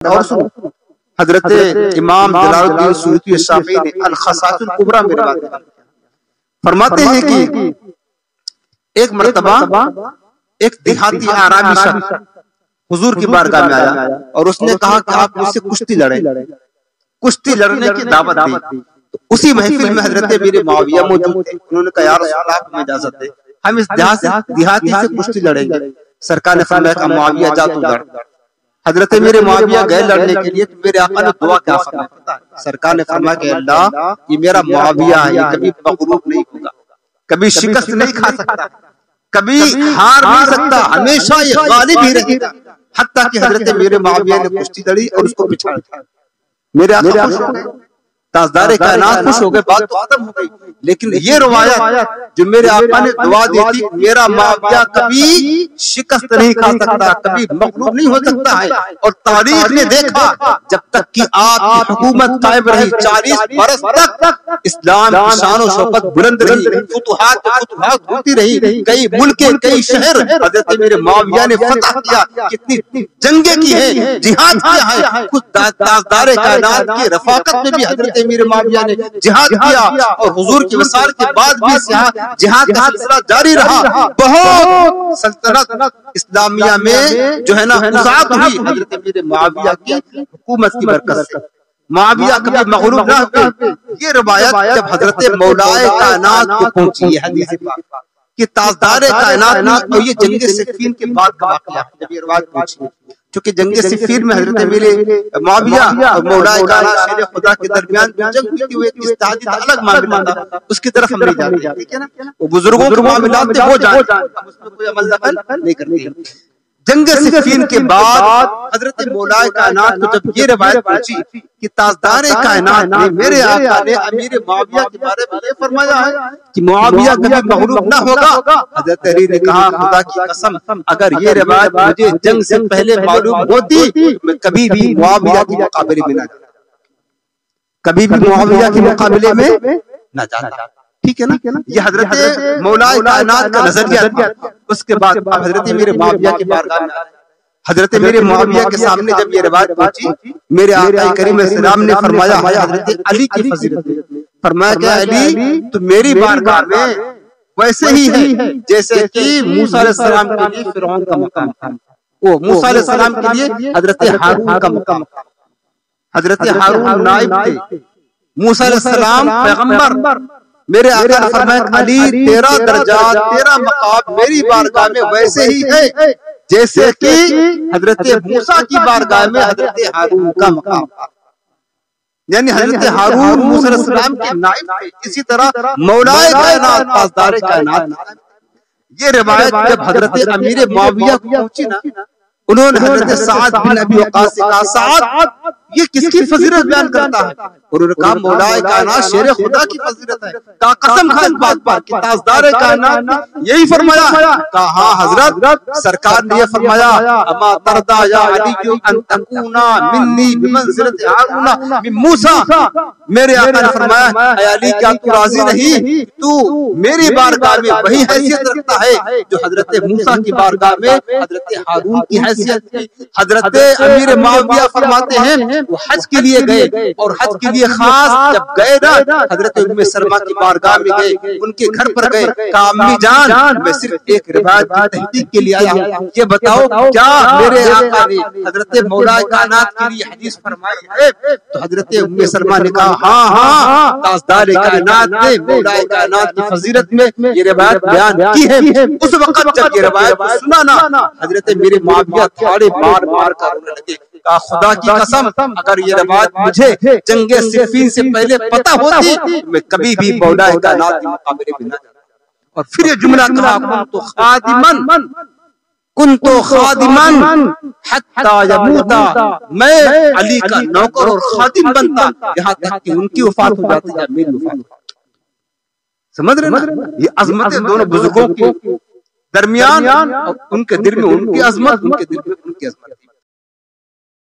اور سنو حضرت امام جلال الدین سیوطی الشافعی نے الخصائص الکبریٰ میں روایت فرماتے ہیں کہ ایک مرتبہ ایک دیہاتی آرامی شخص حضور کی بارگاہ میں آیا اور اس نے کہا کہ آپ مجھ سے کشتی لڑیں، کشتی لڑنے کی دعوت دی۔ اسی محفل میں حضرت امیر معاویہ موجود تھے، انہوں نے کہا یا رسول اللہ ہمیں اجازت دے، ہم اس دیہاتی سے کشتی لڑیں گے۔ سرکار نے فرمایا کہ معاویہ جا تو لڑ۔ حضرت امیر معاویہ گئے لڑنے کے لیے، تو میرے آقا نے دعا کیا فرمایا؟ سرکار نے فرمایا کہ اللہ یہ میرا معاویہ ہے، یہ کبھی مغلوب نہیں ہوگا، کبھی شکست نہیں کھا سکتا، کبھی ہار نہیں سکتا، ہمیشہ یہ غالب ہی رہے گا۔ حتیٰ کہ حضرت امیر معاویہ نے کشتی لڑی اور اس کو بچھا دیا۔ میرے آقا خوش ہو گئے، تاجدار کائنات خوش ہو گئے، بات تو ختم ہو گئی۔ لیکن یہ روایت جو میرے آقا نے دعا دی تھی میرا معاویہ کبھی شکست نہیں کھا سکتا، کبھی مغلوب نہیں ہو سکتا ہے، اور تاریخ نے دیکھا جب تک کہ آپ کی حکومت قائم رہی 40 برس تک اسلام کی شان و شوکت بلند رہی، فتوحات ہوتی رہی، کئی ملک کئی شہر حضرت میرے معاویہ نے فتح کیا، کتنی جنگیں کی ہیں، جہاد کیا ہے، خود تاجدار کائنات کی رفاقت میں بھی حضرت امیر معاویہ نے جہاد کیا، اور حضور کی وصال کے بعد بھی جہاد کا سلسلہ جاری رہا۔ بہت سلطنت اسلامیہ میں جو ہے نا وسعت ہوئی حضرت امیر معاویہ کی حکومت کی برکت سے۔ معاویہ کبھی مغلوب نہ ہوئے۔ یہ روایت جب حضرت مولا کائنات کو پہنچی ہے حدیث پاک کہ تاجدار کائنات نے، اور یہ جنگ صفین کے بعد کا واقعہ جب یہ روایت پہنچی، چونکہ جنگ صفین میں حضرت امیر معاویہ اور مولا کائنات شیر خدا کے درمیان جو جنگ ہوئی تھی وہ ایک اجتہادی الگ معاملہ تھا، اس کی طرف ہم نہیں جاتے، ٹھیک ہے نا، وہ بزرگوں کے معاملات تھے وہ جانتے، ہم اس میں کوئی عمل دخل نہیں کرتے۔ جنگ صفین کے بعد حضرت مولا کائنات کو جب یہ روایت پہنچی کہ تاجدار کائنات نے، میرے آقا نے امیر معاویہ کے بارے میں یہ فرمایا ہے کہ معاویہ کبھی مغلوب نہ ہوگا، حضرت علی نے کہا خدا کی قسم اگر یہ روایت مجھے جنگ سے پہلے معلوم ہوتی میں کبھی بھی معاویہ کے مقابلے میں نہ جاتا، کبھی بھی معاویہ کے مقابلے میں نہ جاتا، ٹھیک ہے نا۔ یہ حضرت مولا کائنات کا نظریہ تھا۔ اس کے بعد حضرت امیر معاویہ کے بارگاہ میں حضرت امیر معاویہ کے سامنے جب یہ روایت پہنچی، میرے آقا کریم السلام نے فرمایا حضرت علی کی فضیلت فرمایا کہ علی تو میری بارگاہ میں ویسے ہی ہے جیسے کہ موسیٰ علیہ السلام کے لیے فرعون کا مقام تھا، وہ موسیٰ علیہ السلام کے لیے حضرت ہارون کا مقام تھا۔ حضرت ہارون نائب تھے، موسیٰ علیہ السلام پیغمبر۔ میرے آقا نے فرمایا علی تیرا درجہ تیرا مقام میری بارگاہ میں ویسے ہی ہے جیسے کہ حضرت موسیٰ کی بارگاہ میں حضرت ہارون کا مقام تھا، یعنی حضرت ہارون موسیٰ علیہ السلام کے نائب تھے، اسی طرح مولا کائنات تاجدار کائنات۔ یہ روایت جب حضرت امیر معاویہ کو پہنچی نا، انہوں نے حضرت سعد بن ابی وقاص سے کہا سعد یہ کس کی فضیلت بیان کرتا ہے؟ اور انہوں نے کہا مولا کائنات شیر خدا کی فضیلت ہے۔ کہا قسم کھا اس بات پر کہ تاجدار کائنات نے یہی فرمایا؟ کہا ہاں حضرت، سرکار نے یہ فرمایا اما ترضا یا علی ان تکونا منی بمنزلت ہارون من موسیٰ۔ میرے آقا نے فرمایا اے علی کیا تو راضی نہیں تو میری بارگاہ میں وہی حیثیت رکھتا ہے جو حضرت موسیٰ کی بارگاہ میں حضرت ہارون کی حیثیت تھی۔ حضرت امیر معاویہ فرماتے ہیں وہ حج کے لیے گئے، اور حج کے لیے خاص جب گئے نا حضرت ام سلمہ کی بارگاہ میں گئے، ان کے گھر پر گئے، کہا امی جان میں صرف ایک روایت کی تحقیق کے لیے آیا ہوں، یہ بتاؤ کیا میرے آقا نے حضرت مولا کائنات کے لیے حدیث فرمائی ہے؟ تو حضرت ام سلمہ نے کہا ہاں ہاں تاجدار کائنات نے مولا کائنات کی فضیلت میں یہ روایت بیان کی ہے۔ اس وقت جب یہ روایت سنا نا حضرت میرے معاویہ تھوڑے بار بار کر رونے لگے، کہا خدا کی قسم اگر یہ روایت مجھے جنگ صفین سے پہلے پتہ ہوتی میں کبھی بھی مولا کائنات کے مقابلے میں نہ جاتا۔ اور پھر یہ جملہ کہا کنتو خادمن حتی یموتا، میں علی کا نوکر اور خادم بنتا یہاں تک کہ ان کی وفات ہو جاتی یا میری وفات ہو جاتی۔ سمجھ رہے نا یہ عظمتیں دونوں بزرگوں کے درمیان، ان کے دل میں ان کی عظمت، ان کے دل میں ان کی عظمت۔